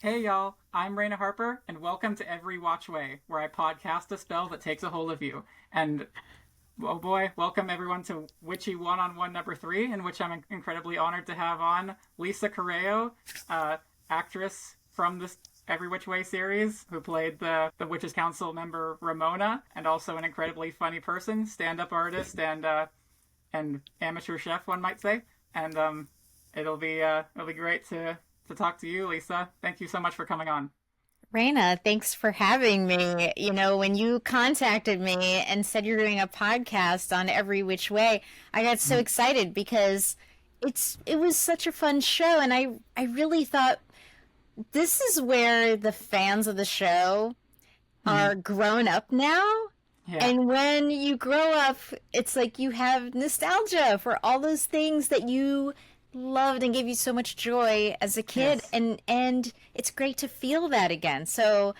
Hey y'all, I'm Raina Harper, and welcome to EveRe-Watch Way, where I podcast a spell that takes a hold of you. And oh boy, welcome everyone to Witchy One-on-One number 3, in which I'm incredibly honored to have on Lisa Corrao, actress from this Every Which Way series, who played the Witches Council member Ramona, and also an incredibly funny person, stand-up artist, and amateur chef, one might say. And it'll be great to talk to you, Lisa. Thank you so much for coming on. Raina, thanks for having me. When you contacted me and said you're doing a podcast on Every Which Way, I got so excited because it was such a fun show, and I really thought this is where the fans of the show are grown up now. Yeah. And when you grow up, it's like you have nostalgia for all those things that you loved and gave you so much joy as a kid, Yes. and it's great to feel that again. So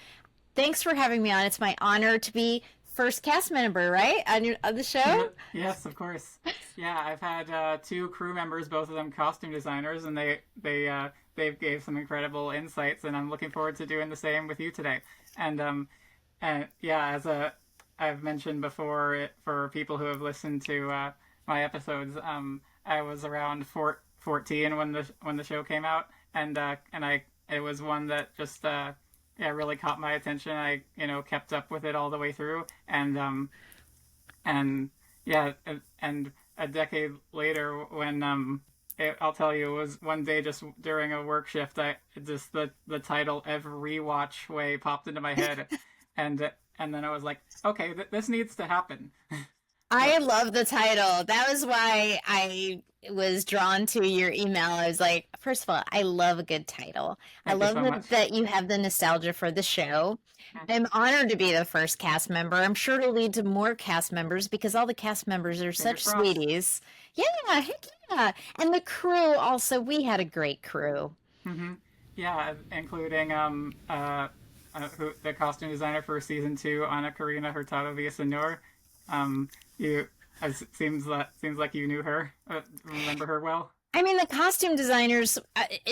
thanks for having me on. It's my honor to be first cast member, right? On the show. Yes, of course. Yeah, I've had two crew members, both of them costume designers, and they gave some incredible insights, and I'm looking forward to doing the same with you today. And yeah, as a I've mentioned before, for people who have listened to my episodes, I was around 14 when the show came out, and I it was one that just yeah, really caught my attention. I kept up with it all the way through, and yeah, and a decade later, when I'll tell you, it was one day just during a work shift. I just the title "EveRe-Watch Way" popped into my head, and then I was like, okay, this needs to happen. So I love the title. That was why I was drawn to your email. I was like, first of all, I love a good title. I thank you love so much. that you have the nostalgia for the show. I'm honored to be the first cast member. I'm sure it'll lead to more cast members because all the cast members are Fingers such crossed. sweeties. Yeah, heck yeah. And the crew also, we had a great crew. Hmm. Yeah, including the costume designer for season 2, Ana Karina Hurtado Villasenor. You seems like you knew her, remember her well. I mean, the costume designers,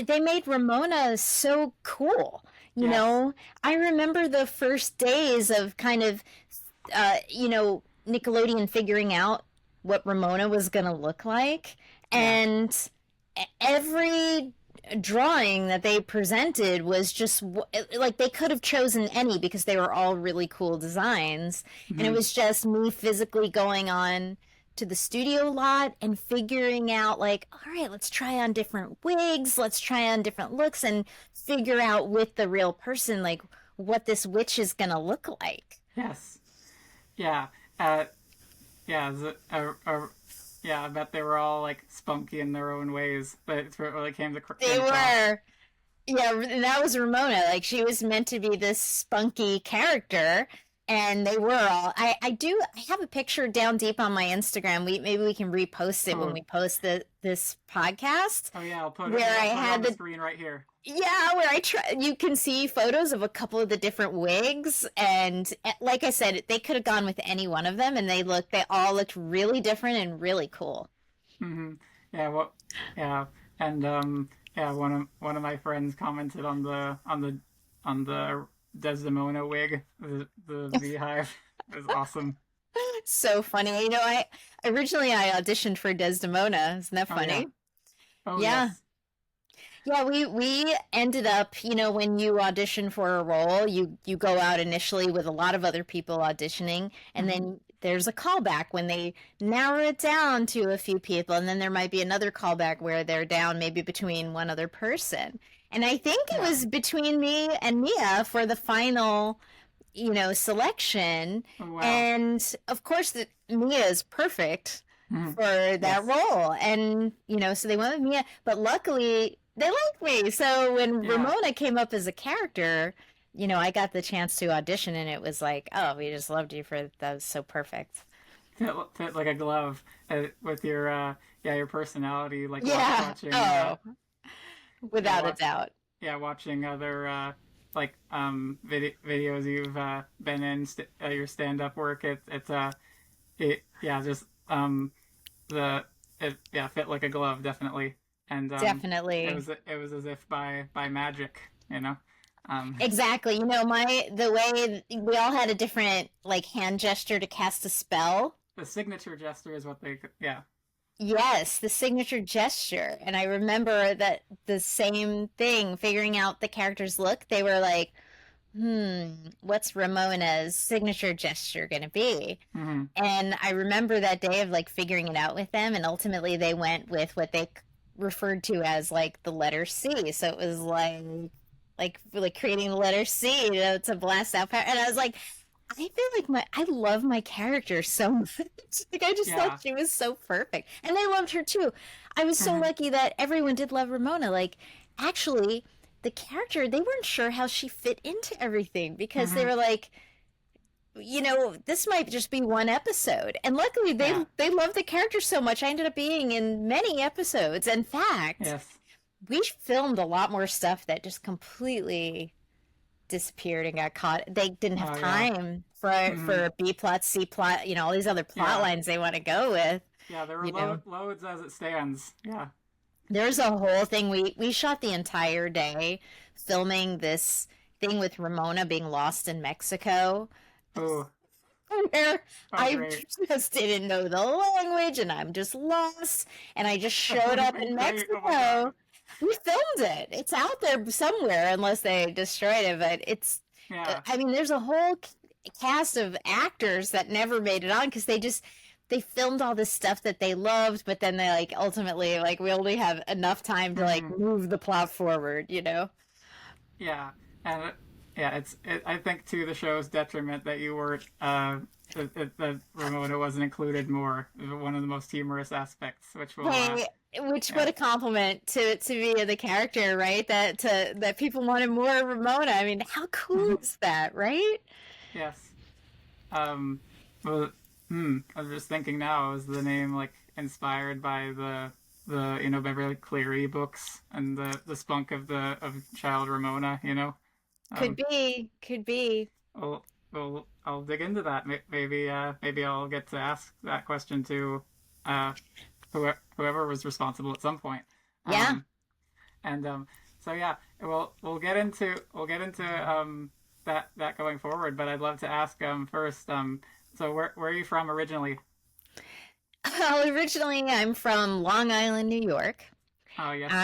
they made Ramona so cool. You Yes. know, I remember the first days of kind of, Nickelodeon figuring out what Ramona was going to look like. Yeah. And every drawing that they presented was just like they could have chosen any because they were all really cool designs, and it Hmm. was just me physically going on to the studio lot and figuring out, like, all right, let's try on different wigs, let's try on different looks, and figure out with the real person like what this witch is gonna look like. Yes. Yeah. Uh, yeah. Yeah. I bet they were all like spunky in their own ways, but it really They came across. were. Yeah, and that was Ramona. Like, she was meant to be this spunky character, and they were all. I have a picture down deep on my Instagram. Maybe we can repost it when Oh. we post this podcast, Oh yeah. where I I'll put it on had the the screen right here. yeah, where I try. You can see photos of a couple of the different wigs, and like I said, they could have gone with any one of them, and they all looked really different and really cool. Hmm. Yeah. Well. Yeah. And yeah. One of my friends commented on the Desdemona wig, the beehive. It was awesome. So funny. I originally I auditioned for Desdemona. Isn't that Oh yeah. funny? Oh Yeah. yes. Yeah, we ended up, when you audition for a role, you go out initially with a lot of other people auditioning, and Hmm. then there's a callback when they narrow it down to a few people, and then there might be another callback where they're down maybe between one other person. And I think it Yeah. was between me and Mia for the final, selection. Oh wow. And of course, Mia is perfect Hmm. for that Yes. role. And, so they went with Mia, but luckily they liked me. So when Yeah. Ramona came up as a character, I got the chance to audition, and it was like, oh, we just loved you for that. Was so perfect. Fit like a glove, with your yeah, your personality, like Yeah. watching Oh, yeah, without a doubt. watching other like videos you've been in, your stand up work. It yeah, just the it yeah, fit like a glove, definitely. And it Definitely. was as if by magic. you know. Exactly. You know, the way we all had a different like hand gesture to cast a spell. The signature gesture is what they, yeah. Yes, the signature gesture. And I remember that the same thing, figuring out the character's look, they were like, what's Ramona's signature gesture gonna be? Mm-hmm. And I remember that day of like figuring it out with them, and ultimately they went with what they referred to as like the letter C. So it was like creating the letter C, to blast out power. And I was like, I feel like I love my character so much. Like I just Yeah. thought she was so perfect, and they loved her too. I was so Mm-hmm. lucky that everyone did love Ramona. Like actually, the character, they weren't sure how she fit into everything because they Mm-hmm. were like, this might just be one episode. And luckily Yeah. they loved the character so much. I ended up being in many episodes. In fact, Yes. we filmed a lot more stuff that just completely disappeared and got caught. They didn't have Oh yeah. time Mm-hmm. for B plot, C plot, all these other plot Yeah. lines they want to go with. Yeah, there were You know, loads as it stands. Yeah. there's a whole thing. We shot the entire day filming this thing with Ramona being lost in Mexico. Oh. Where Oh, I great. just didn't know the language and I'm just lost and I just That showed would have up been in great. Oh my God. Mexico. We filmed it. It's out there somewhere unless they destroyed it, but Yeah. I mean, there's a whole cast of actors that never made it on because they filmed all this stuff that they loved, but then they like ultimately like we only have enough time to like Mm-hmm. move the plot forward, you know? Yeah. And yeah, I think to the show's detriment that you were that Ramona wasn't included more. One of the most humorous aspects, which will Hey, which yeah. what a compliment to be the character, right? That people wanted more Ramona. I mean, how cool is that, right? Yes. Um, well, I was just thinking now, is the name like inspired by the Beverly Cleary books and the spunk of the of child Ramona, you know? Could Um, be, could be. I'll dig into that. Maybe I'll get to ask that question to uh whoever was responsible at some point. Yeah. Um, and so yeah, we'll get into that going forward. But I'd love to ask first. So where are you from originally? Well, originally I'm from Long Island, New York. Oh yes.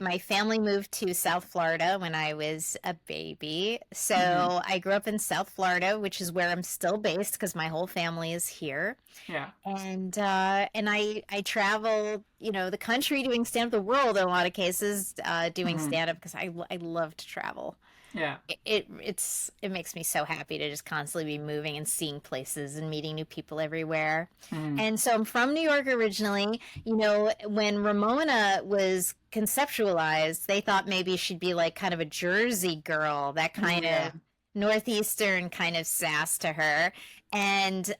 My family moved to South Florida when I was a baby. Hmm. So I grew up in South Florida, which is where I'm still based because my whole family is here. Yeah. And I travel, the country doing stand up, the world in a lot of cases, doing Hmm. stand up because I love to travel. Yeah. It makes me so happy to just constantly be moving and seeing places and meeting new people everywhere. Hmm. And so I'm from New York originally. When Ramona was conceptualized, they thought maybe she'd be like kind of a Jersey girl, that Oh kind yeah. of northeastern kind of sass to her. And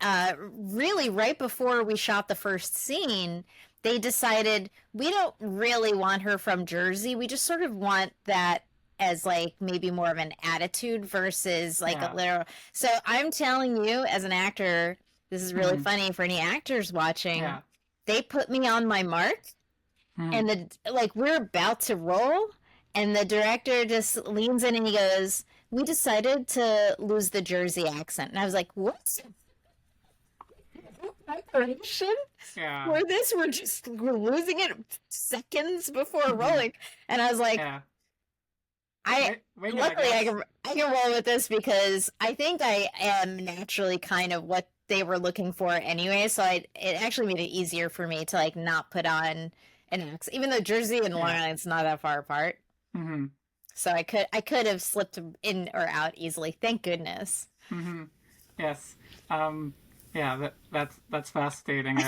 really, right before we shot the first scene, they decided we don't really want her from Jersey. We just sort of want that as like maybe more of an attitude versus like a Yeah. literal. So I'm telling you, as an actor, this is really Hmm. funny for any actors watching. Yeah. They put me on my mark, Hmm. and we're about to roll, and the director just leans in and he goes, "We decided to lose the Jersey accent," and I was like, "What? Preparation Yeah. for this? We're losing it seconds before Hmm. rolling," and I was like, Yeah. I Wing it, I luckily guess. I can roll with this because I think I am naturally kind of what they were looking for anyway. So it actually made it easier for me to like not put on an accent, even though Jersey and Long Yeah. Island's not that far apart. Hmm. So I could have slipped in or out easily. Thank goodness. Hmm. Yes. Um, yeah, that's fascinating.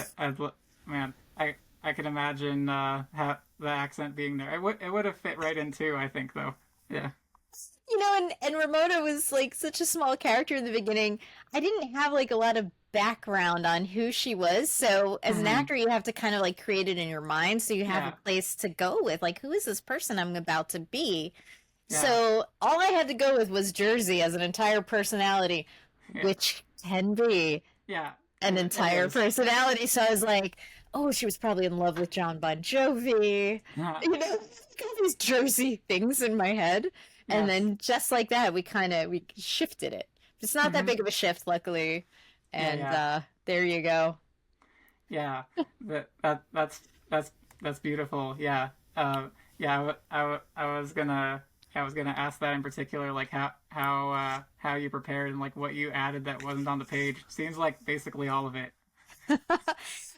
Man, I can imagine how the accent being there. It would have fit right in too, I think though. Yeah. And Ramona was like such a small character in the beginning. I didn't have like a lot of background on who she was. So as an Hmm. actor, you have to kind of like create it in your mind so you have a Yeah. place to go with. Like, who is this person I'm about to be? Yeah. So all I had to go with was Jersey as an entire personality, Yeah. which can be Yeah. an It entire is. personality. So I was like, oh, she was probably in love with John Bon Jovi. Yeah. You know, all these Jersey things in my head. And Yes. then just like that, we shifted it. It's not that Hmm. big of a shift, luckily. Yeah, And yeah, there you go. yeah. That's beautiful. Yeah. Yeah. I was gonna ask that in particular, like how you prepared and like what you added that wasn't on the page. Seems like basically all of it.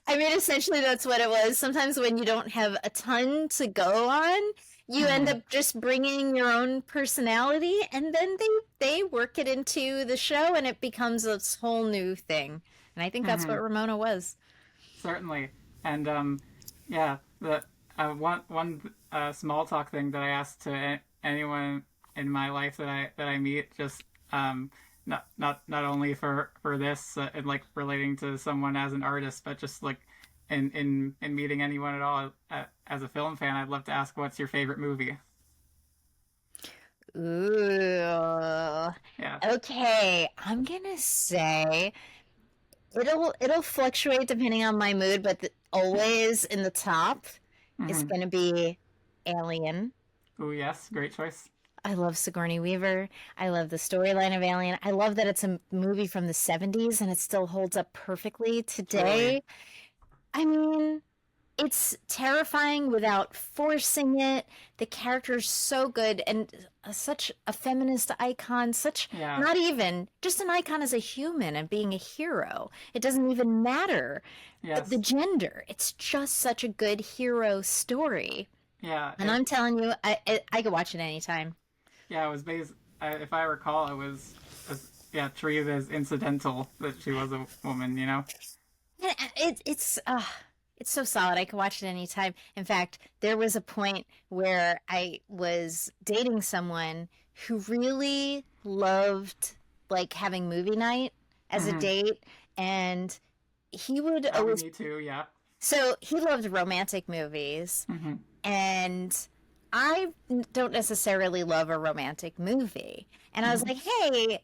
I mean, essentially, that's what it was. Sometimes when you don't have a ton to go on, you end Hmm. up just bringing your own personality, and then they work it into the show, and it becomes this whole new thing. And I think that's what Hmm. Ramona was. Certainly. And yeah, the one small talk thing that I asked to anyone in my life that I meet, just not only for this and like relating to someone as an artist, but just like in meeting anyone at all as a film fan, I'd love to ask, what's your favorite movie? Ooh. Yeah. Okay, I'm gonna say it'll fluctuate depending on my mood, but always in the top is Hmm. gonna be Alien. Oh yes, great choice. I love Sigourney Weaver. I love the storyline of Alien. I love that it's a movie from the 70s and it still holds up perfectly Truly. today. I mean, it's terrifying without forcing it. The character's so good and such a feminist icon, such Yeah. not even just an icon as a human and being a hero. It doesn't even matter the Yes. gender. It's just such a good hero story. Yeah. And I'm telling you, I could watch it anytime. Yeah, it was based. If I recall, yeah, treated as incidental that she was a woman. You know. Yeah, it's so solid. I could watch it anytime. In fact, there was a point where I was dating someone who really loved like having movie night as a Hmm. date, and he would Oh, always me too. Yeah. so he loved romantic movies, Hmm. and I don't necessarily love a romantic movie. And I was Hmm. like, hey,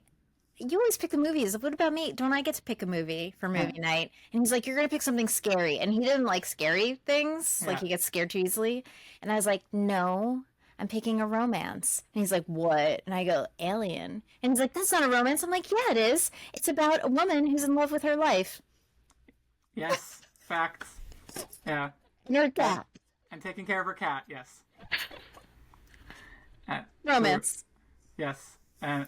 you always pick the movies. What about me? Don't I get to pick a movie for movie night? And he's like, you're going to pick something scary. And he didn't like scary things. Like Yeah. he gets scared too easily. And I was like, no, I'm picking a romance. And he's like, what? And I go, Alien. And he's like, that's not a romance. I'm like, yeah, it is. It's about a woman who's in love with her life. Yes. Facts. Yeah. And her And cat. and taking care of her cat. Yes. True. Romance. Yes. And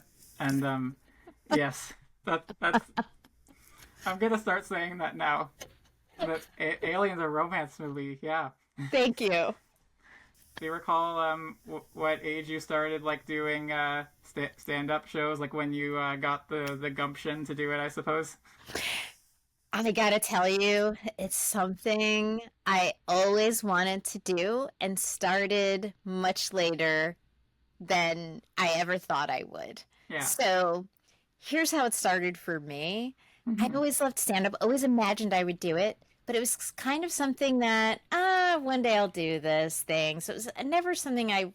yes. That's. I'm gonna start saying that now. That Alien's a romance movie. Yeah. Thank you. Do you recall what age you started like doing stand up shows? Like when you got the gumption to do it, I suppose. I gotta tell you, it's something I always wanted to do and started much later than I ever thought I would. Yeah. So here's how it started for me. I've Hmm. always loved stand up, always imagined I would do it, but it was kind of something that, one day I'll do this thing. So it was never something I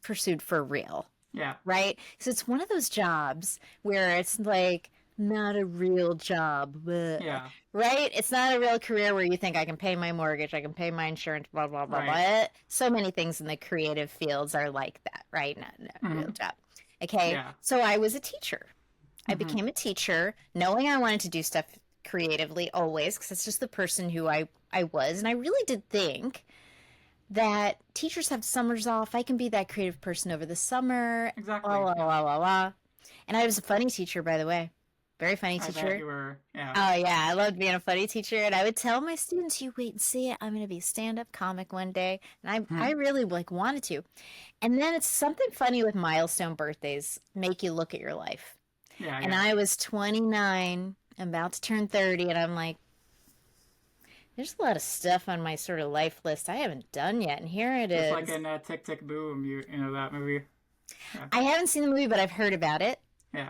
pursued for real, Yeah. right? So it's one of those jobs where it's like not a real job, bleh, Yeah. right? It's not a real career where you think I can pay my mortgage, I can pay my insurance, blah, blah, blah, Right. blah. So many things in the creative fields are like that, right? Not a real Hmm. job. Okay, Yeah. so I was a teacher. I Hmm. became a teacher knowing I wanted to do stuff creatively always because that's just the person who I was. And I really did think that teachers have summers off. I can be that creative person over the summer. La Exactly. la Yeah. la la la. And I was a funny teacher, by the way. Very funny I bet teacher. you were. Yeah. Oh yeah, I loved being a funny teacher, and I would tell my students, "You wait and see it. I'm going to be a stand-up comic one day," and I Hmm. really like wanted to. And then it's something funny with milestone birthdays make you look at your life. Yeah. And Yeah. I was 29, about to turn 30, and I'm like, there's a lot of stuff on my sort of life list I haven't done yet, and here it Just like is. in Tick Tick Boom, you know that movie. Yeah. I haven't seen the movie, but I've heard about it, Yeah.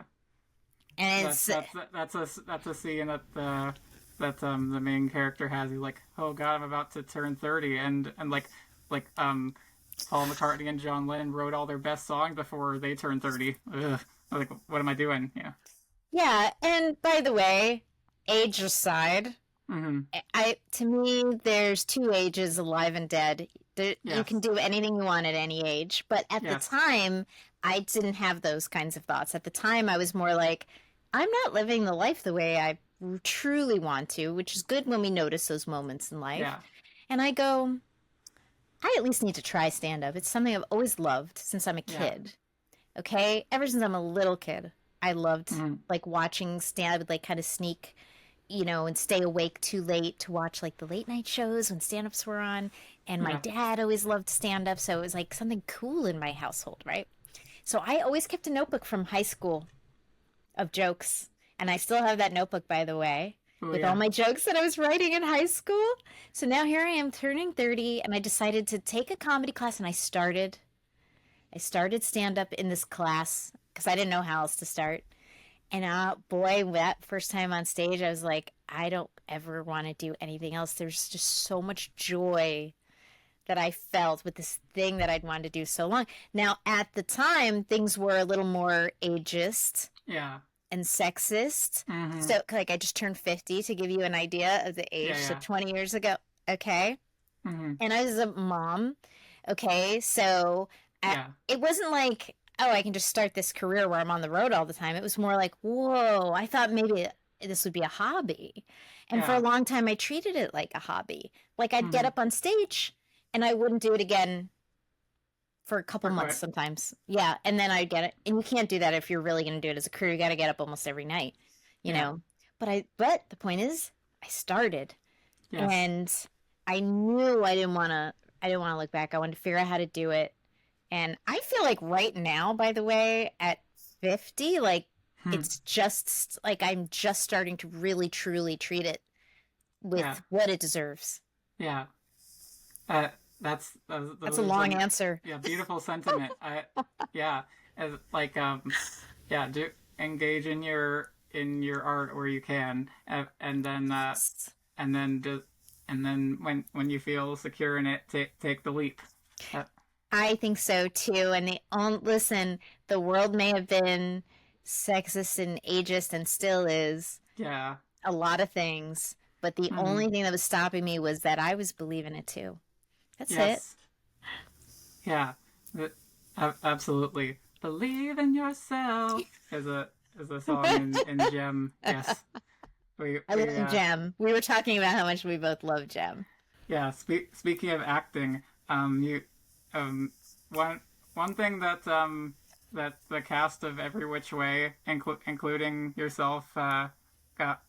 and That's it's that's a scene that the main character has. He's like, oh god, I'm about to turn 30, and like Paul McCartney and John Lennon wrote all their best songs before they turned 30. Ugh. I was like, what am I doing? Yeah. yeah. And by the way, age aside, Mm-hmm. I to me, there's two ages, alive and dead. You can Yes. do anything you want at any age, but at the Yes. time, I didn't have those kinds of thoughts. At the time, I was more like, I'm not living the life the way I truly want to, which is good when we notice those moments in life. Yeah. And I go, I at least need to try stand up. It's something I've always loved since I'm a Yeah. kid. Okay? Ever since I'm a little kid, I loved Mm-hmm. like watching stand up, like kind of sneak, and stay awake too late to watch like the late night shows when stand ups were on. And my Yeah. dad always loved stand up, so it was like something cool in my household, right? So I always kept a notebook from high school of jokes. And I still have that notebook, by the way, Oh with all yeah. my jokes that I was writing in high school. So now here I am turning 30, and I decided to take a comedy class, and I started stand up in this class because I didn't know how else to start. And boy, that first time on stage, I was like, I don't ever want to do anything else. There's just so much joy that I felt with this thing that I'd wanted to do so long. Now, at the time, things were a little more ageist Yeah. and sexist. Mm-hmm. So, like, I just turned 50 to give you an idea of the age. Yeah. So, Yeah. 20 years ago. Okay. Mm-hmm. And I was a mom. Okay. So, Yeah. it wasn't like, oh, I can just start this career where I'm on the road all the time. It was more like, whoa, I thought maybe this would be a hobby. And for a Yeah. long time, I treated it like a hobby. Like, I'd get Mm-hmm. up on stage and I wouldn't do it again for a couple For months quite. sometimes. Yeah, and then I'd get it. And you can't do that if you're really going to do it as a career. You got to get up almost every night, you Yeah. know. But the point is, I started, Yes. and I knew I didn't want to look back. I wanted to figure out how to do it. And I feel like right now, by the way, at 50, like Hmm. it's just like I'm just starting to really truly treat it Yeah. with what it deserves. Yeah. Uh, That's a those are long some answer. yeah beautiful sentiment. Yeah, as like yeah, do engage in your art where you can, and then just and then when you feel secure in it, take the leap. Uh, I think so too. And listen, the world may have been sexist and ageist and still is yeah. a lot of things, but the Hmm. only thing that was stopping me was that I was believing it too. That's it. Yes. Yeah. Th- Absolutely. Believe in yourself is a song in Gem. Yes. I We love Gem. We were talking about how much we both love Gem. yeah. Speaking of acting, you um one one thing that that the cast of Every Which Way, including yourself, got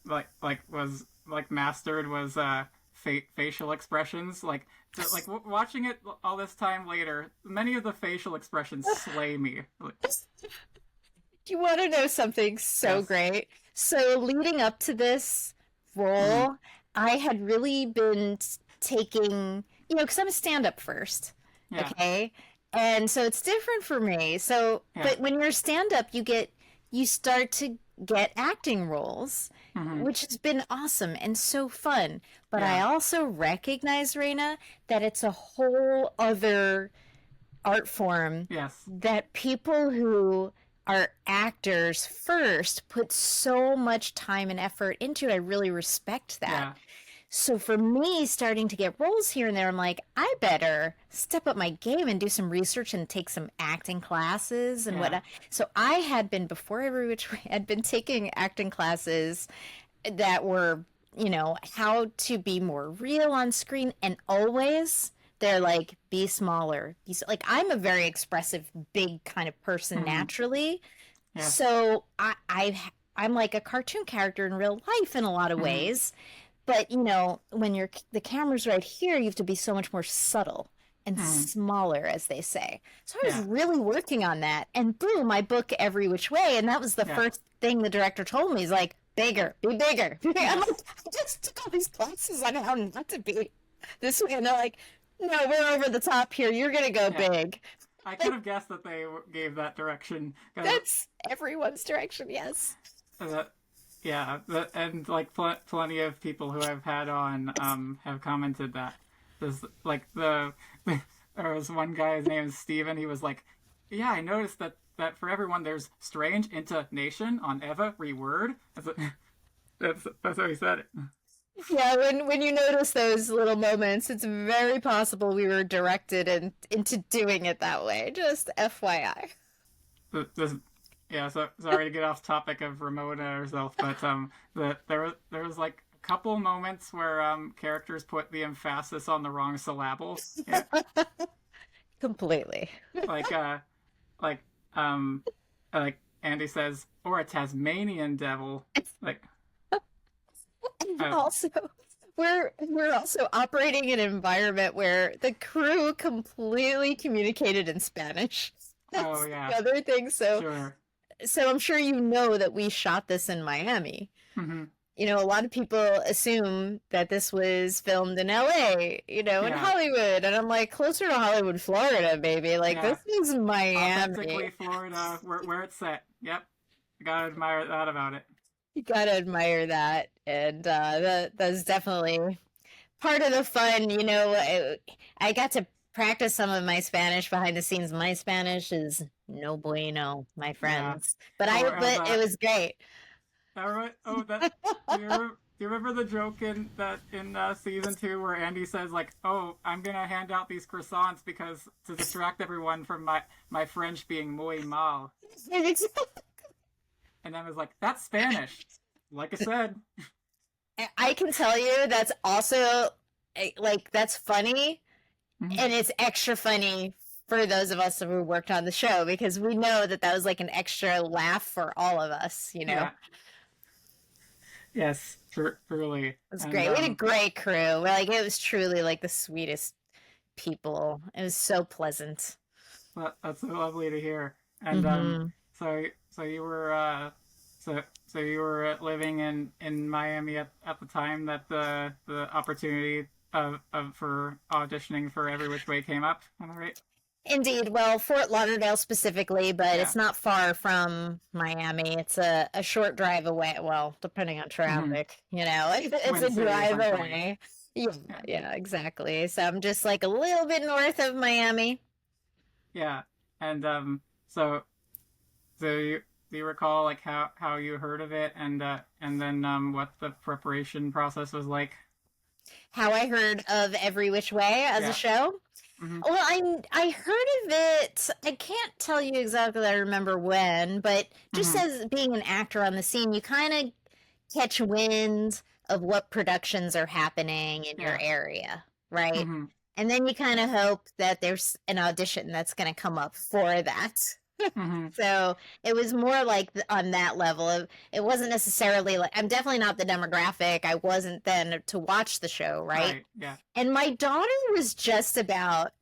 like was like mastered was facial expressions. Like watching it all this time later, many of the facial expressions slay me. Like, Do you want to know something so yes. great? So, leading up to this Mm, role, I had really been taking, because I'm a stand up first, yeah. okay? And so it's different for me. So, Yeah. but when you're stand up, you start to get acting roles, Hmm. which has been awesome and so fun. But I Yeah. also recognize, Raina, that it's a whole other art form Yes. that people who are actors first put so much time and effort into. I really respect that. Yeah. So for me, starting to get roles here and there, I'm like, I better step up my game and do some research and take some acting classes and Yeah. whatnot. So I had been, before Every Which Way, I'd been taking acting classes that were, how to be more real on screen. And always they're like, be smaller. Like, I'm a very expressive, big kind of person Hmm. naturally. Yes. So I'm like a cartoon character in real life in a lot of Hmm. ways. But when the camera's right here, you have to be so much more subtle and Hmm. smaller, as they say. So I was Yeah. really working on that, and boom, I book Every Which Way, and that was the Yeah. first thing the director told me. He's like, bigger, be bigger. I'm like, Yes. I just took all these classes on how not to be this way, and they're like, no, we're over the top here. You're gonna go Yeah. big. I could Like, have guessed that they gave that direction because that's everyone's direction. Yes. yeah, and like plenty of people who I've had on have commented that there's like there was one guy, his name is Steven. He was like, yeah, I noticed that for everyone there's strange intonation on EveRe-Word. That's how he said it. Yeah, when you notice those little moments, it's very possible we were directed into doing it that way. Just FYI. This, yeah, so sorry to get off topic of Ramona herself, but there was like a couple moments where characters put the emphasis on the wrong syllables. Yeah, Completely. like like um like Andy says, or a Tasmanian devil. Like And uh, also, we're also operating in an environment where the crew completely communicated in Spanish. oh That's yeah, the other thing. sure. So I'm sure you know that we shot this in Miami. Hmm. You know, a lot of people assume that this was filmed in LA, in Yeah, Hollywood. And I'm like, closer to Hollywood, Florida, baby. Like, yeah. this is Miami. Authentically Florida, where it's set. Yep, I gotta admire that about it. You gotta admire that. And that's definitely part of the fun. I got to practice some of my Spanish behind the scenes. My Spanish is no bueno, my Yeah. friends. But Or as it was great. all right. Oh, do you remember the joke in season 2 where Andy says like, "Oh, I'm gonna hand out these croissants because to distract everyone from my French being muy mal," and I was like, "That's Spanish." Like I said. I can tell you that's also like that's funny, Mhm. and it's extra funny for those of us who worked on the show because we know that was like an extra laugh for all of us. Yeah. Yes. Truly. It was And great. We had a great crew. Like it was truly like the sweetest people. It was so pleasant. that's so lovely to hear. And Hmm. so you were so you were living in Miami at the time that the opportunity of for auditioning for Every Which Way came up. Am I right? Indeed. Well, Fort Lauderdale specifically, but Yeah. it's not far from Miami. It's a short drive away. Well, depending on Hmm. traffic, it's Twin a City drive essentially. away. Yeah, Yeah. yeah, exactly. So I'm just like a little bit north of Miami. Yeah. And so do you recall like how you heard of it and then what the preparation process was like? How I heard of Every Which Way as a Yeah. show. Hmm. Well, I heard of it. I can't tell you exactly. I remember when, but just Hmm. as being an actor on the scene, you kind of catch wind of what productions are happening in your Yeah. area, right? Hmm. And then you kind of hope that there's an audition that's going to come up for that. Hmm. So it was more like on that level of it wasn't necessarily like I'm definitely not the demographic I wasn't then to watch the show, right? Right. Yeah. And my daughter was just about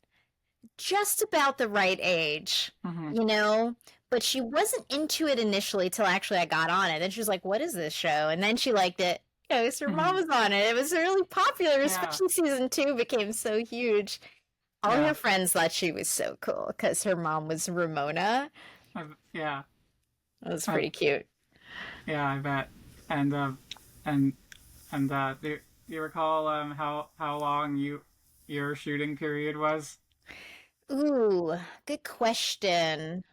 the right age, Hmm. you know, but she wasn't into it initially till actually I got on it. Then she was like, "What is this show?" And then she liked it. Because her mom Hmm. was on it. It was really popular, Yeah. especially season 2 became so huge. All her Yeah. friends thought she was so cool because her mom was Ramona. Yeah. It was Uh, pretty cute. yeah. I bet. And and do you recall how long your shooting period was? Ooh, good question.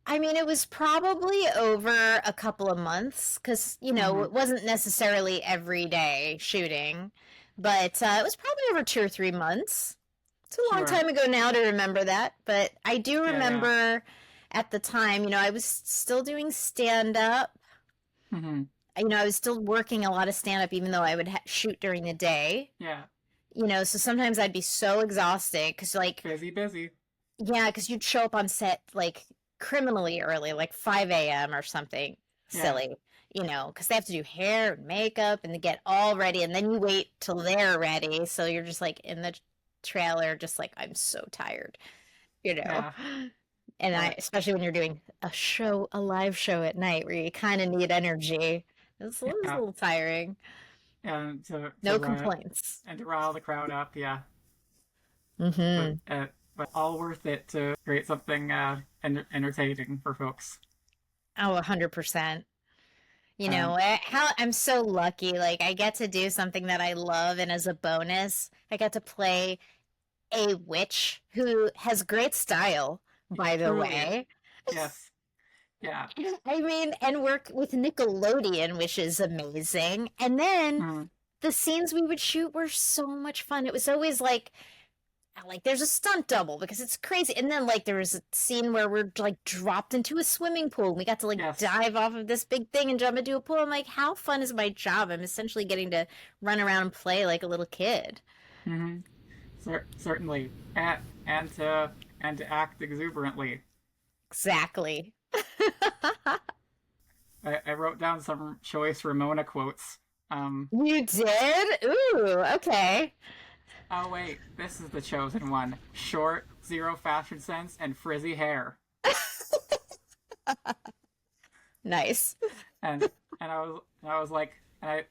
I mean, it was probably over a couple of months because, Hmm. it wasn't necessarily every day shooting, but it was probably over 2 or 3 months. It's a long Sure. time ago now to remember that, but I do Yeah. Yeah. remember at the time, I was still doing stand up. Hmm. I was still working a lot of stand up, even though I would shoot during the day. Yeah. So sometimes I'd be so exhausted because, like, Busy. Busy. yeah, because you'd show up on set like criminally early, like 5 a.m. or something Yeah. silly, because they have to do hair and makeup and they get all ready, and then you wait till they're ready. So you're just like in the trailer, just like, I'm so tired, you know. Yeah. And But especially when you're doing a live show at night where you kind of need energy. It's a yeah. little tiring. And No complaints. to rile the crowd up. Yeah. But Mm-hmm. all worth it to create something entertaining for folks. Oh, 100%. Um. How I'm so lucky. Like I get to do something that I love, and as a bonus, I get to play a witch who has great style, by the Truly. way. Yes. Yeah. I mean, and work with Nickelodeon, which is amazing. And then Mm, the scenes we would shoot were so much fun. It was always like there's a stunt double because it's crazy. And then like there was a scene where we're like dropped into a swimming pool and we got to like yes. dive off of this big thing and jump into a pool. I'm like, how fun is my job? I'm essentially getting to run around and play like a little kid. Hmm. Certainly. And to act exuberantly. Exactly. I wrote down some choice Ramona quotes. Um, You did? Ooh, okay. oh wait, this is the chosen one. Short, zero fashion sense, and frizzy hair. Nice. And I was like, and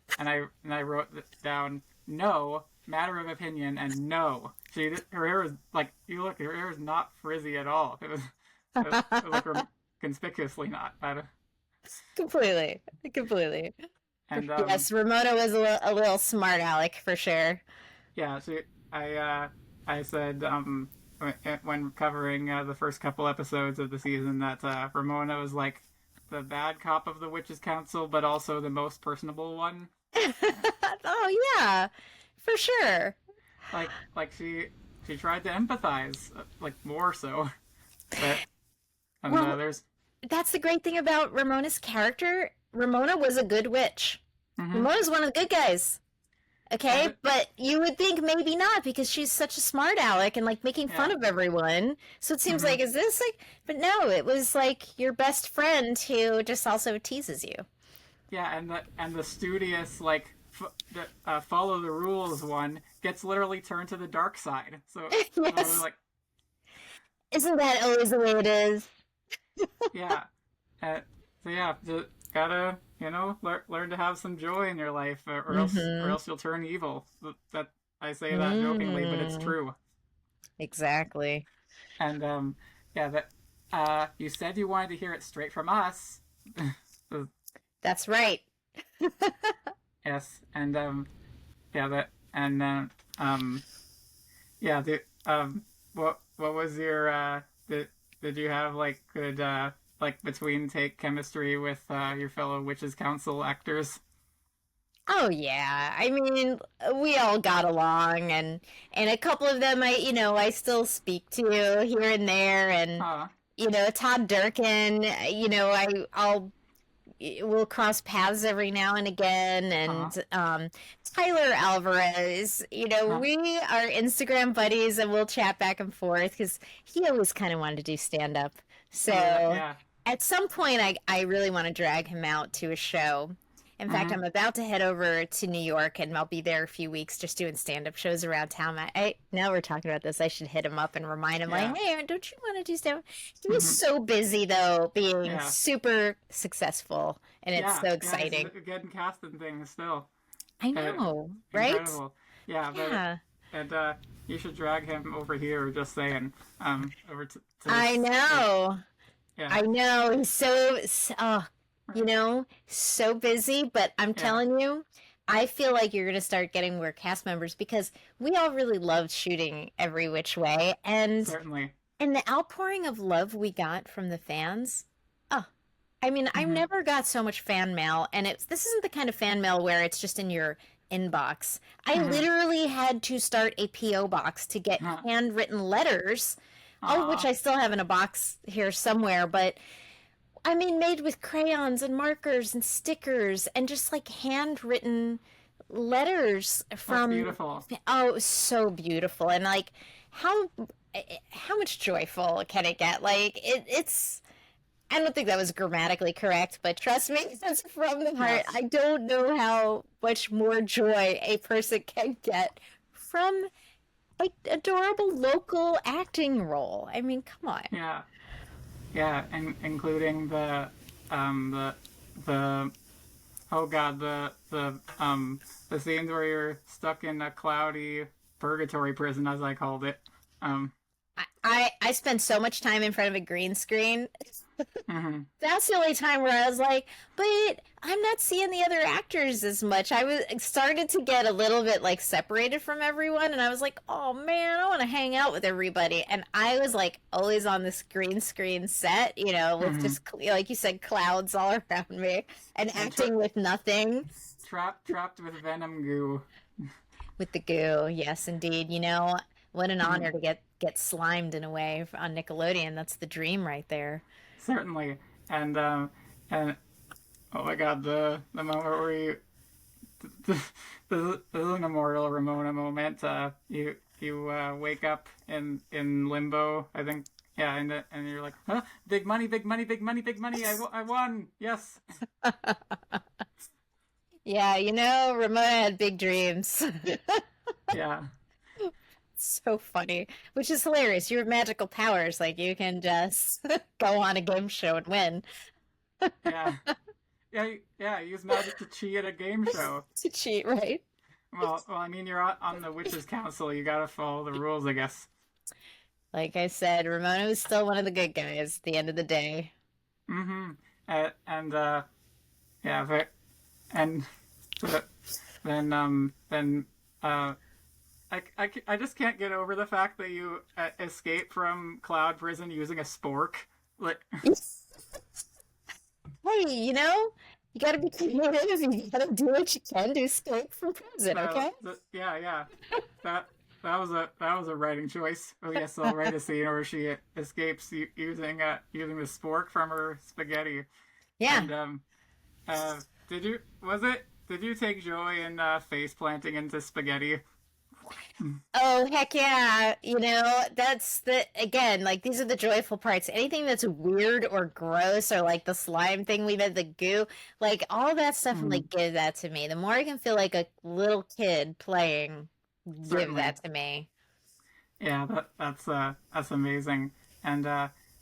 I wrote down no matter of opinion and no. Her hair was like you look her hair is not frizzy at all. It was like conspicuously not. Completely. Completely. And Yes, Ramona was a little smart aleck for sure. yeah, I I said when covering the first couple episodes of the season that Ramona was like the bad cop of the Witches Council, but also the most personable one. Oh yeah, for sure. Like she tried to empathize, like more so. But and Well, there's that's the great thing about Ramona's character. Ramona was a good witch. mm-hmm, Ramona's one of the good guys. Okay, and but you would think maybe not because she's such a smart aleck and like making fun yeah, of everyone. So it seems mm-hmm, like, is this like, but no, it was like your best friend who just also teases you. yeah, and the studious like follow the rules one gets literally turned to the dark side. So we're Yes. like Isn't that always the way it is? yeah. So yeah, just gotta learn to have some joy in your life, or Mm-hmm. else you'll turn evil. That I say that jokingly, but it's Mm, true. exactly. And yeah, that you said you wanted to hear it straight from us. That's right. Yes, and yeah, that and yeah, what was your did you have like good like between take chemistry with your fellow Witches Council actors? Oh yeah. I mean, we all got along and a couple of them I still speak to here and there and Uh, Todd Durkin, I'll we'll cross paths every now and again uh, and Tyler Alvarez, uh, we are Instagram buddies and we'll chat back and forth cuz he always kind of wanted to do stand up. So, yeah. at some point I really want to drag him out to a show. In fact, Mm-hmm. I'm about to head over to New York and I'll be there a few weeks just doing stand-up shows around town. Now we're talking about this. I should hit him up and remind him Yeah. like, "Hey, don't you want to do stand-up?" He was Mm-hmm. so busy though, being Yeah. super successful, and it's Yeah. so Yeah. He's exciting. getting cast in things still. I Uh, know, right? incredible. Yeah. But Yeah. and you should drag him over here. Just saying. Over to I this. know. Yeah. I know. He's oh, so busy, but I'm Yeah. telling you, I feel like you're going to start getting more cast members because we all really loved shooting Every Which Way Certainly. and the outpouring of love we got from the fans. Oh, I mean, I've Mm-hmm. never got so much fan mail and this isn't the kind of fan mail where it's just in your inbox. I Mm-hmm. literally had to start a PO box to get handwritten letters, all of which Aw. I still have in a box here somewhere, but I mean, made with crayons and markers and stickers and just like handwritten letters That's from, beautiful. oh, it was so beautiful. And like, how, how much joyful can it get? Like, it's, I don't think that was grammatically correct, but trust me, it's from the heart. Yes. I don't know how much more joy a person can get from an adorable local acting role. I mean, come on. Yeah. Yeah. And including the the oh god the scenes where you're stuck in a cloudy purgatory prison, as I called it. Um. I spend so much time in front of a green screen. Mm-hmm. That's the only time where I was like, but I'm not seeing the other actors as much. I was started to get a little bit like separated from everyone, and I was like, oh man, I want to hang out with everybody. And I was like always on this green screen set, with Mm-hmm. just like you said, clouds all around me and Yeah, acting with nothing. trapped with venom goo. With the goo, yes, indeed. What an Mhm. honor to get slimed in a way on Nickelodeon. That's the dream right there. Certainly, and oh my god, the moment where you this is an immortal Ramona moment. You wake up in limbo, I think. Yeah, and you're like, huh? Big money, big money, big money, big money. I won. Yes. Yeah, Ramona had big dreams. Yeah. So funny, which is hilarious. You have magical powers, like you can just go on a game show and win. Yeah. Yeah. Yeah. Use magic to cheat at a game show. To cheat, right? Well, I mean, you're on the Witches' Council. You gotta follow the rules, I guess. Like I said, Ramona was still one of the good guys at the end of the day. Mm-hmm. And yeah, and but then uh, I just can't get over the fact that you escape from Cloud Prison using a spork. Like, Hey, you gotta be creative. You gotta do what you can to escape from prison, okay? yeah, yeah, that that was a writing choice. Oh yes, I'll write a scene where she escapes using the spork from her spaghetti. Yeah. And uh, did you take joy in face planting into spaghetti? Oh, heck yeah. That's again, like these are the joyful parts. Anything that's weird or gross or like the slime thing we did, the goo, like all that stuff, I'm Mm, like, give that to me. The more I can feel like a little kid playing, give certainly. that to me. Yeah, that's amazing. And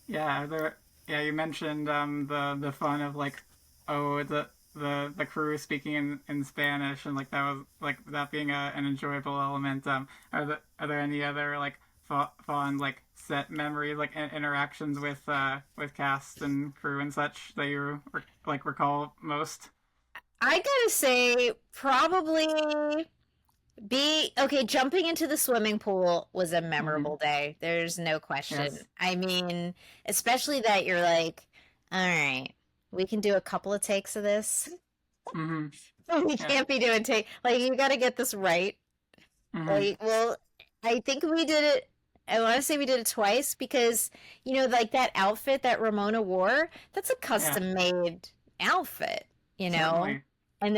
yeah, yeah, you mentioned the fun of like, oh, the crew speaking in Spanish, and like that was like that being an enjoyable element. Are there any other like fun like set memories, like interactions with cast and crew and such that you like recall most? I gotta say, probably be okay. Jumping into the swimming pool was a Mm-hmm. memorable day. There's no question. Yes. I mean, especially that you're like, all right, we can do a couple of takes of this. Mm-hmm. We Yeah. can't be doing take like you got to get this right. Mm-hmm. Like, well, I think we did it. I want to say we did it twice because like that outfit that Ramona wore, that's a Yeah. custom made outfit, you know. Certainly. And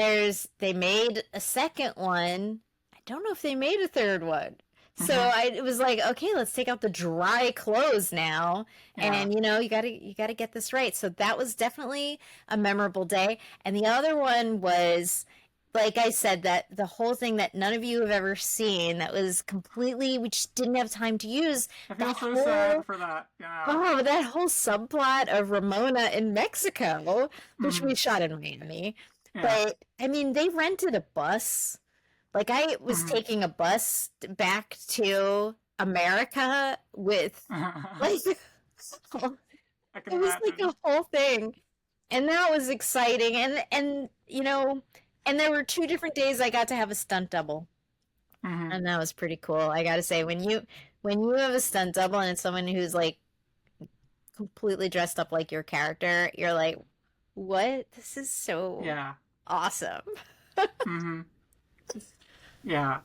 they made a second one. I don't know if they made a third one. So Mm-hmm. it was like, okay, let's take out the dry clothes now, Yeah. and you gotta get this right. So that was definitely a memorable day. And the other one was, like I said, that the whole thing that none of you have ever seen, that was completely, we just didn't have time to use I feel that so whole sad for that. oh, that whole subplot of Ramona in Mexico, which Mm-hmm. we shot in Miami. Yeah. But I mean, they rented a bus. Like I was Mm-hmm. taking a bus back to America with like it I can was like imagine. a whole thing. And that was exciting. And there were two different days I got to have a stunt double. Mm-hmm. And that was pretty cool. I gotta say, when you have a stunt double and it's someone who's like completely dressed up like your character, you're like, what? This is so Yeah. awesome. Mm-hmm. Yeah.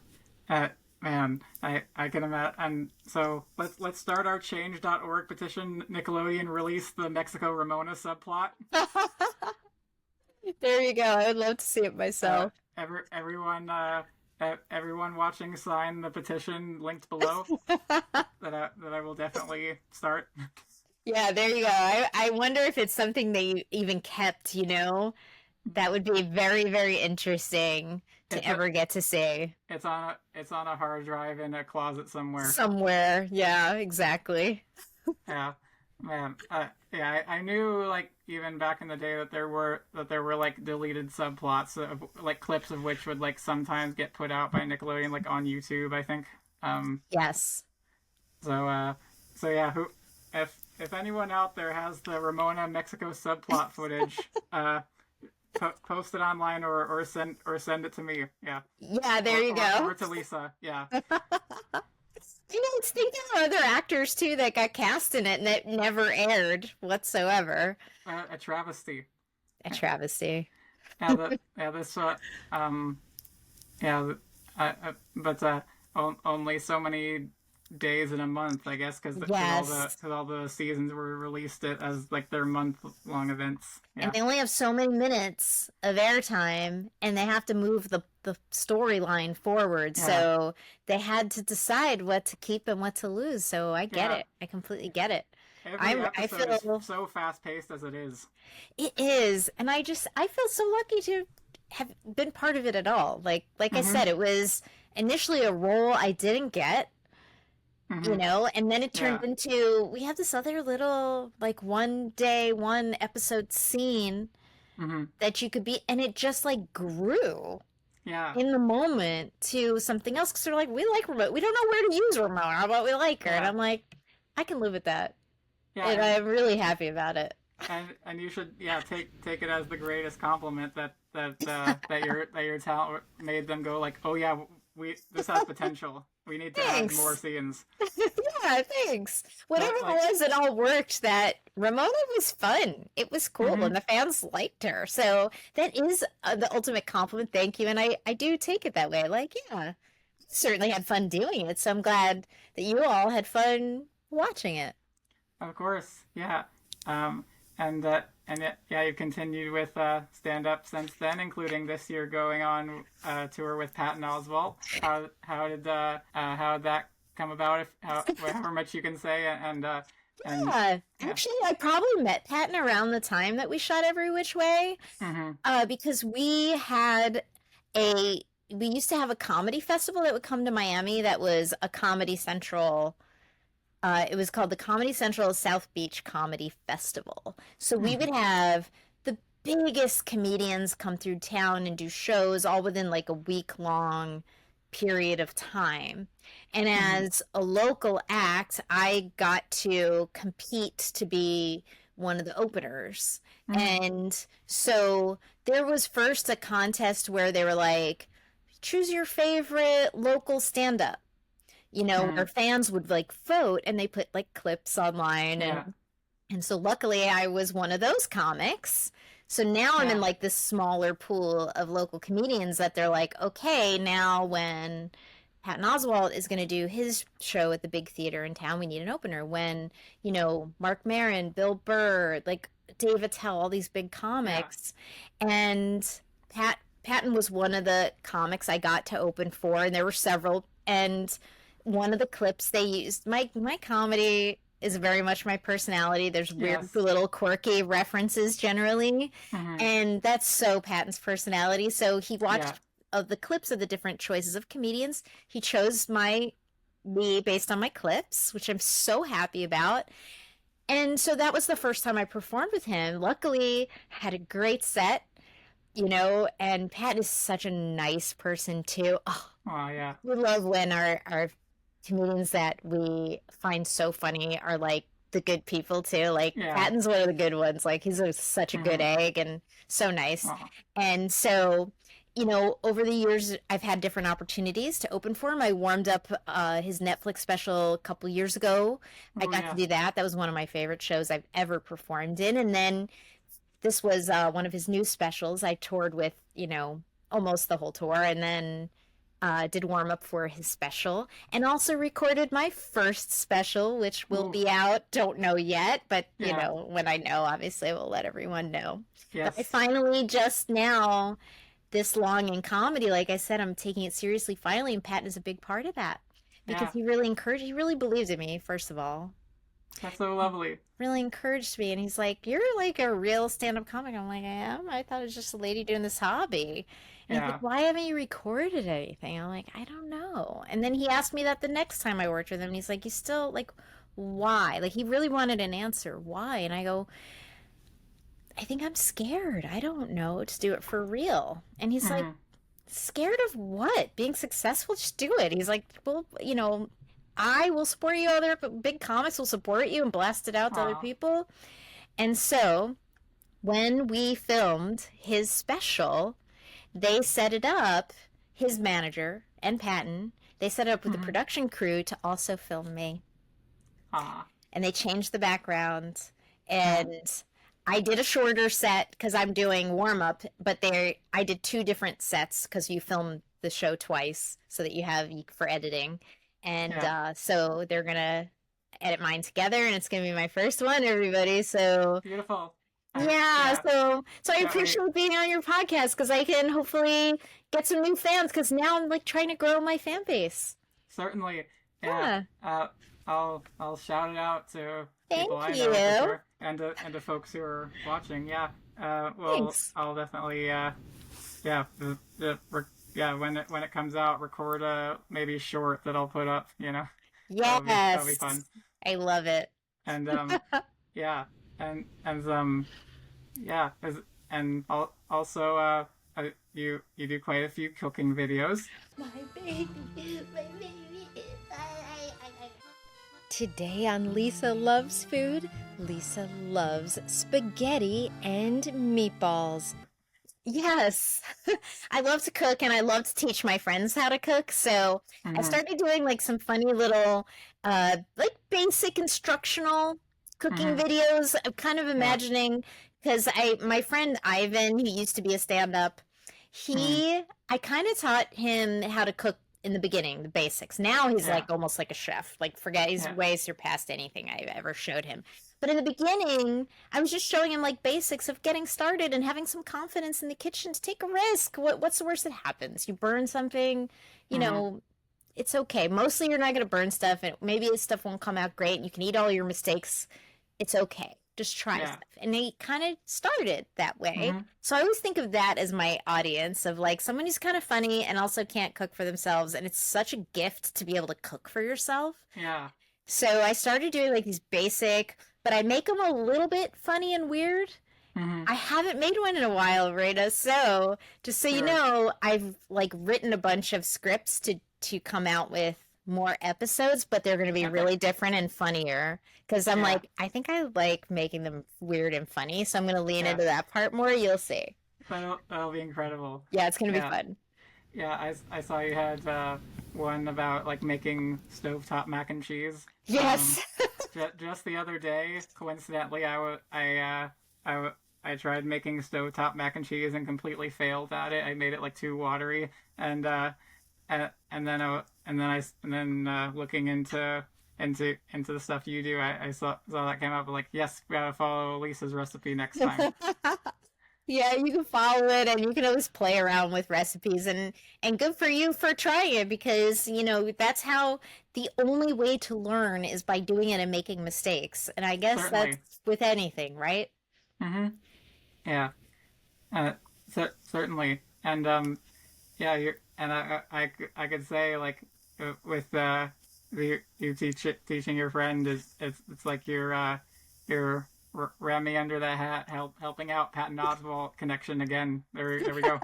Uh, Man, I can imagine. And so let's start our change.org petition. Nickelodeon release the Mexico Ramona subplot. There you go. I would love to see it Uh, myself. everyone watching sign the petition linked below. That I will definitely start. Yeah, there you go. I wonder if it's something they even kept. That would be very, very interesting to It's a ever get to see. it's on a hard drive in a closet somewhere. Somewhere. Yeah, exactly. Yeah, man. Yeah, I knew like even back in the day that there were like deleted subplots of like clips of which would like sometimes get put out by Nickelodeon like on YouTube, I think. Um. Yes. So so yeah, if anyone out there has the Ramona Mexico subplot footage, post it online or send it to me. Yeah. Yeah, there you go. Or to Lisa. Yeah. You know, think of other actors too that got cast in it and that never aired whatsoever. A travesty. A travesty. Yeah. This. Yeah. But only so many days in a month, I guess, because Yes. all the seasons were released it as like their month-long events. Yeah. And they only have so many minutes of airtime, and they have to move the storyline forward. Yeah. So they had to decide what to keep and what to lose. So I get Yeah. it. I completely get it. Every I episode feel is so fast-paced as it is. it is, and I feel so lucky to have been part of it at all. Like I Mm-hmm. said, it was initially a role I didn't get, Mm-hmm. and then it turned Yeah. into we have this other little like one day, one episode scene Mm-hmm. that you could be, and it just like grew Yeah. in the moment to something else because they're like, we like Ramona, we don't know where to use Ramona, but we like her, and Yeah. I'm like, I can live with that, Yeah. and I'm really happy about it. And you should take it as the greatest compliment that your talent made them go like, oh yeah, this has potential. We need to add Thanks. more scenes. Yeah, thanks. Whatever like- it was, it all worked. That Ramona was fun. It was cool, Mhm. and the fans liked her. So that is the ultimate compliment. Thank you, and I do take it that way. Like, yeah, certainly had fun doing it. So I'm glad that you all had fun watching it. Of course, yeah. You've continued with stand up since then, including this year going on tour with Patton Oswalt. How did that come about? However much you can say, and Yeah, actually, I probably met Patton around the time that we shot Every Which Way, because we used to have a comedy festival that would come to Miami that was a Comedy Central. It was called the Comedy Central South Beach Comedy Festival. So we would have the biggest comedians come through town and do shows all within like a week-long period of time. And as a local act, I got to compete to be one of the openers. And so there was first a contest where they were like, choose your favorite local stand-up. Where fans would like vote and they put like clips online. Yeah. And so luckily I was one of those comics. So now I'm in like this smaller pool of local comedians that they're like, okay, now when Patton Oswalt is going to do his show at the big theater in town, we need an opener. When, Mark Maron, Bill Burr, like Dave Attell, all these big comics. And Patton was one of the comics I got to open for, and there were several. And one of the clips they used, my comedy is very much my personality. There's weird little quirky references generally, and that's so Patton's personality. So he watched of the clips of the different choices of comedians. He chose me based on my clips, which I'm so happy about. And so that was the first time I performed with him. Luckily, had a great set, and Pat is such a nice person too. Oh, yeah. we love when our comedians that we find so funny are like the good people too. Like Patton's one of the good ones. Like he's such a good egg and so nice. And so, over the years, I've had different opportunities to open for him. I warmed up his Netflix special a couple years ago. I got to do that. That was one of my favorite shows I've ever performed in. And then this was one of his new specials. I toured with, almost the whole tour, and then did warm up for his special, and also recorded my first special, which will be out. Don't know yet, but when I know, obviously, I will let everyone know. Yes. But I finally just now, this long in comedy, like I said, I'm taking it seriously finally, and Patton is a big part of that because he really encouraged. He really believes in me. First of all, that's so lovely. Really encouraged me, and he's like, "You're like a real stand-up comic." I'm like, "I am. I thought it was just a lady doing this hobby." And he's like, "Why haven't you recorded anything?" I'm like, "I don't know." And then he asked me that the next time I worked with him, and he's like, "You still like, why?" Like he really wanted an answer, why? And I go, "I think I'm scared. I don't know to do it for real." And he's like, "Scared of what? Being successful? Just do it." He's like, "Well, I will support you. Other big comics will support you and blast it out to other Aw. people. And so when we filmed his special, they set it up, his manager and Patton, they set it up with the Mhm. production crew to also film me. Aw. And they changed the background. Mhm. And I did a shorter set because I'm doing warm up, but I did two different sets because you film the show twice so that you have for editing. And Yeah. so they're gonna edit mine together, and it's gonna be my first one, everybody. So Beautiful. yeah, Yeah. so I Can't wait. appreciate being on your podcast because I can hopefully get some new fans because now I'm like trying to grow my fan base. Certainly. Yeah. Yeah, I'll shout it out to people thank I know for you. sure, and to folks who are watching. Yeah. Well, Thanks. I'll definitely. Yeah. Yeah. When it comes out, record a maybe short that I'll put up. That'll be fun. Yes, I love it. And yeah. And yeah. And also you do quite a few cooking videos. My baby, my baby. Today on Lisa Loves Food, Lisa loves spaghetti and meatballs. Yes, I love to cook and I love to teach my friends how to cook. So I Mm-hmm. started doing like some funny little, like basic instructional cooking Mm-hmm. videos. I'm kind of Yeah. imagining because my friend Ivan, who used to be a stand-up, Mm-hmm. I kind of taught him how to cook in the beginning, the basics. Now he's Yeah. like almost like a chef. Like forget, he's Yeah. way surpassed anything I've ever showed him. But in the beginning, I was just showing him like basics of getting started and having some confidence in the kitchen to take a risk. What's the worst that happens? You burn something, you Mm-hmm. know, it's okay. Mostly you're not going to burn stuff and maybe this stuff won't come out great and you can eat all your mistakes. It's okay. Just try Yeah. stuff. And they kind of started that way. Mm-hmm. So I always think of that as my audience of like someone who's kind of funny and also can't cook for themselves. And it's such a gift to be able to cook for yourself. Yeah. So I started doing like these basic, but I make them a little bit funny and weird. Mm-hmm. I haven't made one in a while, Rita. So just so you Sure. know, I've like written a bunch of scripts to come out with more episodes, but they're going to be Epic. really different and funnier because I'm Yeah. like, I think I like making them weird and funny. So I'm going to lean Yeah. into that part more. You'll see. That'll be incredible. Yeah, it's going to be Yeah. fun. Yeah. I saw you had one about like making stovetop mac and cheese. Yes. Just the other day, coincidentally, I tried making stovetop mac and cheese and completely failed at it. I made it like too watery, and looking into the stuff you do, I saw that came up. Like, yes, we gotta follow Lisa's recipe next time. Yeah, you can follow it and you can always play around with recipes and good for you for trying it because, that's how the only way to learn is by doing it and making mistakes. And I guess Certainly. that's with anything, right? Mm-hmm. Yeah. Certainly. And yeah, I could say like with teaching your friend it's like you're Remy under the hat helping out Patton Oswalt connection again. There we go.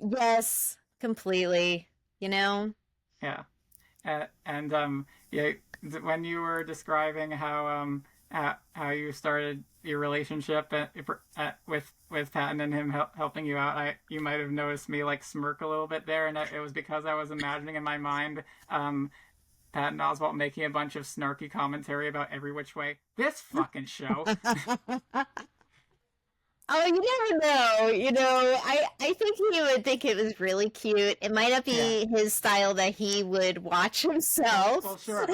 Yes, completely. Yeah. And yeah, when you were describing how you started your relationship with Patton and him helping you out, you might have noticed me like smirk a little bit there, and it was because I was imagining in my mind Patton Oswalt making a bunch of snarky commentary about Every Which Way. This fucking show. Oh, you never know. I think he would think it was really cute. It might not Yeah. be his style that he would watch himself. Well, sure.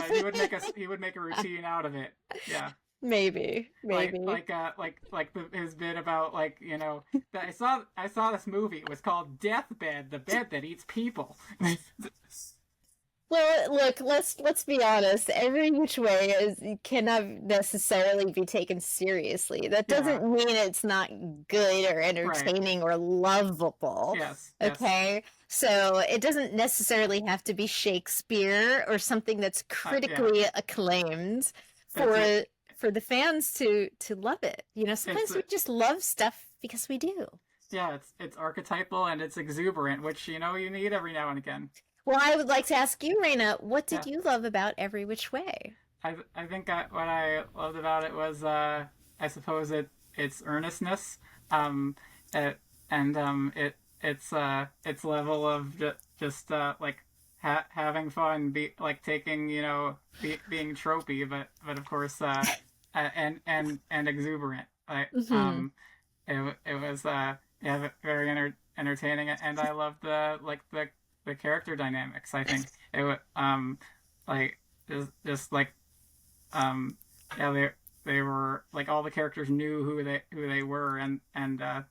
He would make a routine out of it. Yeah. Maybe. His bit about that I saw this movie. It was called Deathbed, the bed that eats people. Well, look, let's be honest. Every which way cannot necessarily be taken seriously. That Yeah. doesn't mean it's not good or entertaining or lovable. Yes. Okay? So it doesn't necessarily have to be Shakespeare or something that's critically acclaimed for the fans to love it. Sometimes we just love stuff because we do. Yeah, it's archetypal and it's exuberant, which you need every now and again. Well, I would like to ask you, Raina, what Yeah. did you love about Every Which Way? I think what I loved about it was I suppose its earnestness, um, it, and its level of just like having fun, like taking being tropey, but of course and exuberant. Hmm. It was yeah, very entertaining, and I loved the character dynamics. I think it was like just like um yeah, they were like all the characters knew who they were, and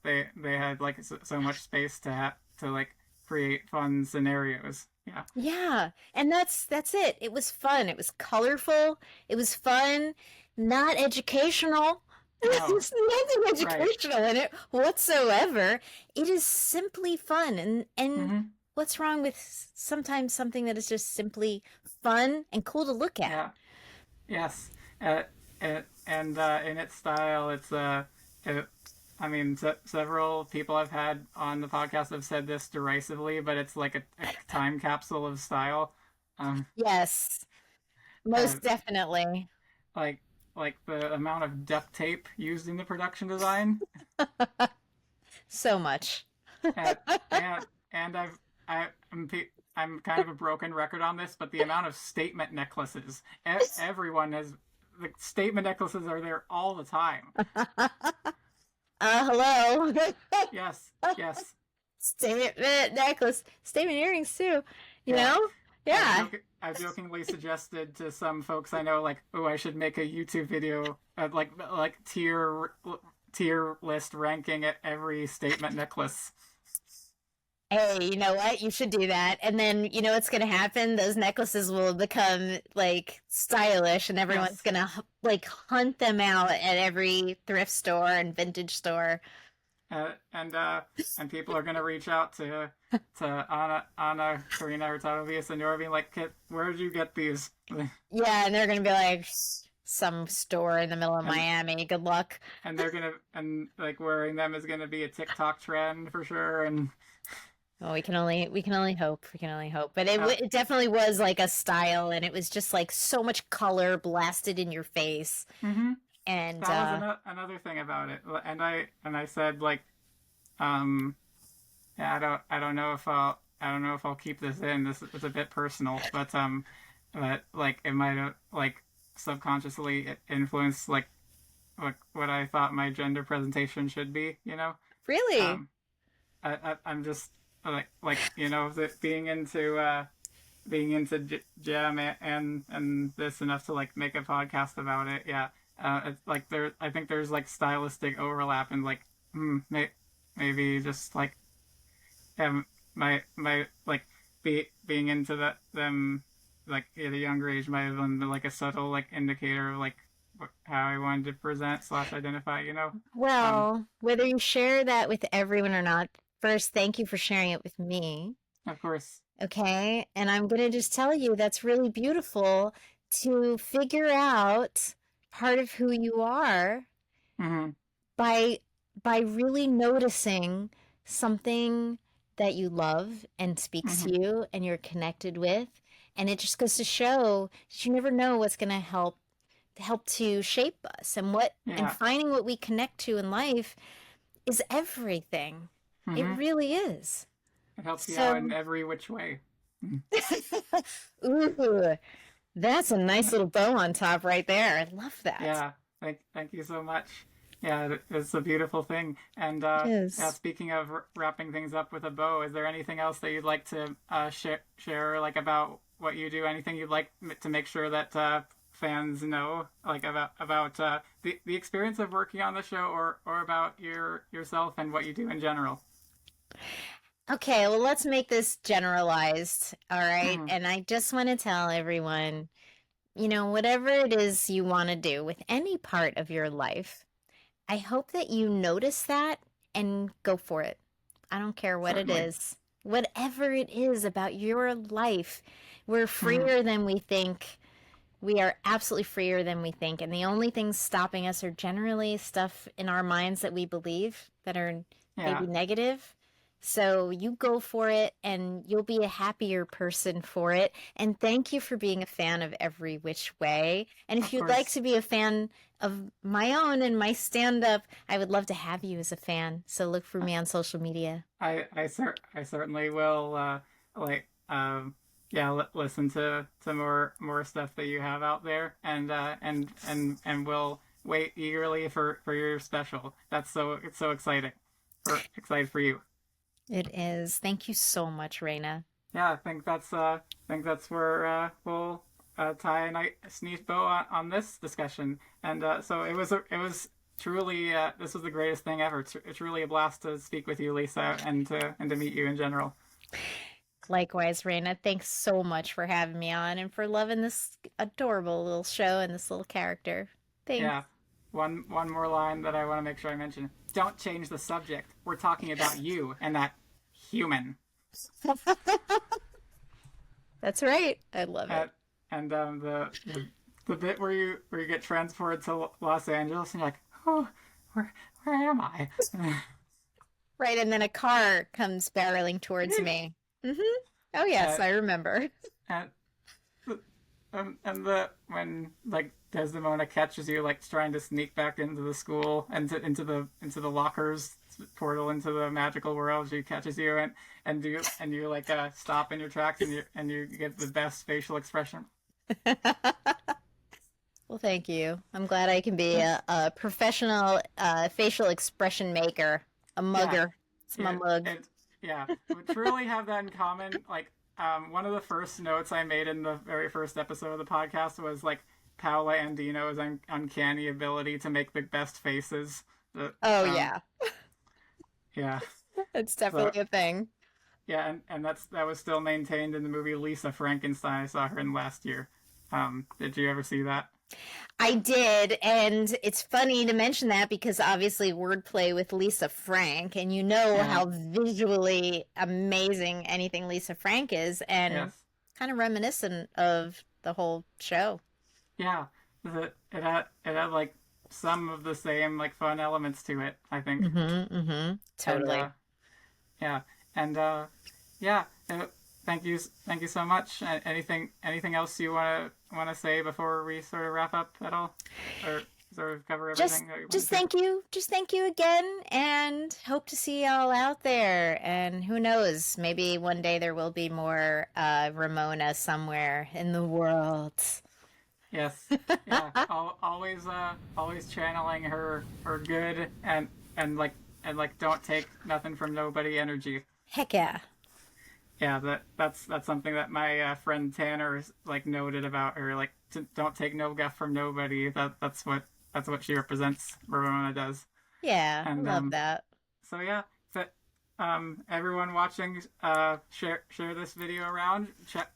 they had like so much space to like create fun scenarios. Yeah. Yeah, and that's it. It was fun. It was colorful. It was fun, not educational. No. There's nothing Right. educational in it whatsoever. It is simply fun, and Mm-hmm. what's wrong with sometimes something that is just simply fun and cool to look at? Yeah. Yes. And in its style, it, I mean, several people I've had on the podcast have said this derisively, but it's like a time capsule of style. Um, Yes, uh, most definitely. like like the amount of duct tape used in the production design, So much. and and, and I'm kind of a broken record on this, but the amount of statement necklaces, everyone has the statement necklaces are there all the time. Hello. Yes, yes, Statement necklace, statement earrings too. You yeah. know? Yeah. I've jokingly suggested to some folks I know, like, oh, I should make a YouTube video, like tier list ranking at every statement necklace. Hey, you know what? You should do that. And then you know what's gonna happen? Those necklaces will become like stylish, and everyone's Yes, gonna like hunt them out at every thrift store and vintage store. uh, and uh, and people are gonna reach out to Anna, Karina Hurtado, Via Senora, being like, where did you get these? Yeah, and they're gonna be like some store in the middle of And Miami. Good luck. they're gonna and like wearing them is gonna be a TikTok trend for sure. And Well, we can only hope. We can only hope. But it uh, it definitely was like a style, and it was just like so much color blasted in your face. mm-hmm. And That was another thing about it. And I said like, um, yeah, I don't know if I'll keep this in. This is a bit personal, but like it might have like subconsciously influenced like what I thought my gender presentation should be. really, Um, I'm just like being into gem and this enough to like make a podcast about it. Yeah, it's like I think there's like stylistic overlap and like maybe just like my like being into them like at a younger age might have been like a subtle like indicator of like how I wanted to present slash identify. Um, well, whether you share that with everyone or not, first, thank you for sharing it with me. of course. Okay, and I'm gonna just tell you that's really beautiful to figure out part of who you are Mm-hmm. by by really noticing something that you love and speaks Mm-hmm. to you and you're connected with, and it just goes to show that you never know what's going to help to shape us, and what and Yeah. finding what we connect to in life is everything. It Mm-hmm. really is. It helps you out in So every which way. Mm. ooh, that's a nice little bow on top right there. I love that. Yeah. Thank you so much. Yeah, it's a beautiful thing. And It yeah, is. speaking of wrapping things up with a bow, is there anything else that you'd like to share like about what you do? Anything you'd like to make sure that fans know, like about the experience of working on the show, or about yourself and what you do in general? Okay, well, let's make this generalized, all right? Mm-hmm. And I just want to tell everyone, whatever it is you want to do with any part of your life, I hope that you notice that and go for it. I don't care what it Certainly. is. Whatever it is about your life, we're Mm-hmm. freer than we think. We are absolutely freer than we think. And the only things stopping us are generally stuff in our minds that we believe that are Yeah. maybe negative. So you go for it and you'll be a happier person for it. And thank you for being a fan of Every Which Way. And if Of you'd like course. to be a fan of my own and my stand-up, I would love to have you as a fan. So look for me on social media. I certainly will like yeah listen to more stuff that you have out there, and will wait eagerly for your special. That's so it's so exciting. Excited for you. It is. Thank you so much, Raina. Yeah, I think that's where we'll tie a nice neat bow on this discussion. And so it was truly this was the greatest thing ever. It's really a blast to speak with you, Lisa, and to meet you in general. Likewise, Raina. Thanks so much for having me on and for loving this adorable little show and this little character. Thanks. Yeah, one more line that I want to make sure I mention. Don't change the subject. We're talking about you and that human. That's right. I love Uh, it. and the bit where you get transported to Los Angeles and you're like, oh, where am I? Right, and then a car comes barreling towards me. Oh yes, uh, I remember. and and the when like Desdemona catches you like trying to sneak back into the school and into the lockers portal into the magical world, she catches you and you like stop in your tracks and you get the best facial expression. Well, thank you. I'm glad I can be a professional facial expression maker, a Yeah, mugger. It's my yeah, mug. and yeah, we truly have that in common. Like, one of the first notes I made in the very first episode of the podcast was like Paola Andino's uncanny ability to make the best faces. Oh Um, yeah, yeah, it's so definitely a thing. yeah, and that was still maintained in the movie Lisa Frankenstein. I saw her in last year. Did you ever see that? I did, and it's funny to mention that because obviously wordplay with Lisa Frank, and you know Yeah, how visually amazing anything Lisa Frank is, and yes, kind of reminiscent of the whole show. yeah. It had like some of the same like fun elements to it, I think. And Totally. yeah, and yeah. Thank you so much. Anything else you want to say before we sort of wrap up at all, or sort of cover everything that you want Just to? just thank you again, and hope to see y'all out there. And who knows, maybe one day there will be more Ramona somewhere in the world. Yes, yeah. Always channeling her good and like don't take nothing from nobody energy. Heck yeah. Yeah, that's something that my friend Tanner like noted about her. Like, don't take no guff from nobody. That's what she represents. Ramona does. Yeah, And love that. so yeah, so, everyone watching, share this video around.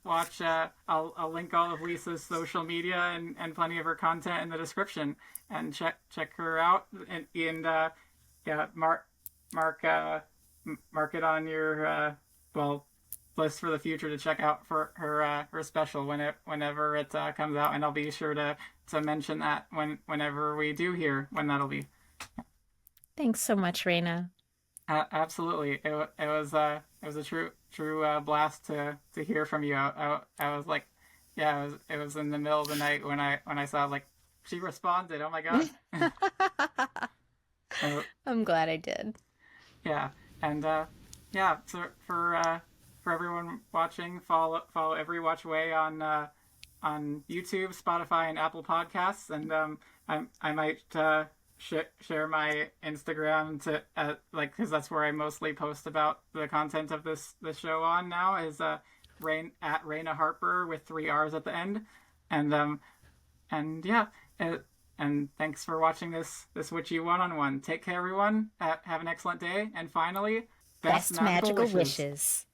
Watch. I'll link all of Lisa's social media and plenty of her content in the description. And check her out. And yeah, mark mark it on your well list for the future to check out for her special whenever it comes out. And I'll be sure to mention that whenever we do hear when that'll be. Thanks so much, Raina. Absolutely, it was a true blast to hear from you. I was like, yeah, it was in the middle of the night when I saw like she responded. Oh my god. Uh, I'm glad I did. yeah, and yeah. So for everyone watching, follow EveRe-Watch Way on YouTube, Spotify, and Apple Podcasts, and I might share my Instagram to like because that's where I mostly post about the content of this show on now is Rain at Raina Harper with three R's at the end, and and yeah, and thanks for watching this Witchy One-on-One. Take care, everyone. Have an excellent day, and finally, best Best magical magical wishes. wishes.